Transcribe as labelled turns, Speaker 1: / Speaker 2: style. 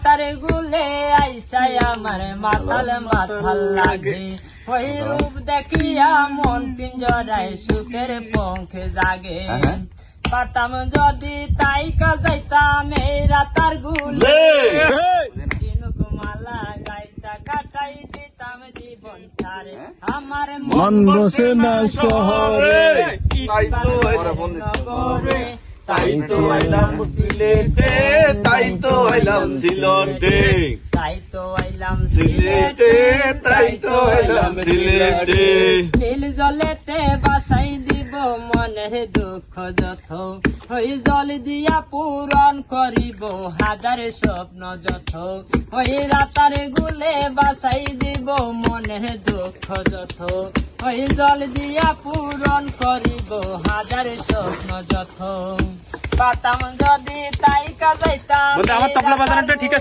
Speaker 1: তারে গুলে আইসাই আমার মাথাল মাথাল লাগে, ওই রূপ দেখিয়া মন পিঞ্জরায় সুখের পঙ্খে জাগে। পাতাম যদি তাই কাজাইতাম এই রাতার গুলে, মালা গাইতা কাটাই দিতাম জীবন তারে। আমার মন বসে না শহরে, নগরে,
Speaker 2: তাই তো আইলাম সিলেটে, তাই তো আইলাম সিলেটে,
Speaker 1: তাই তো আইলাম
Speaker 2: সিলেটে, তাই তো আইলাম সিলেটে।
Speaker 1: নীল জলেতে বাসাই দিব মনের দুঃখ যত, ওই জল দিয়া পূরণ করিব হাজার স্বপ্ন যত, ওই রাতার গুলে বাসাই দিব মনের দুঃখ যত, ওই জল দিয়া পূরণ করিব হাজার স্বপ্ন যত। পাতাম যদি তাই কাজাইতাম
Speaker 3: আমার তবলা বাজানোটা ঠিক আছে।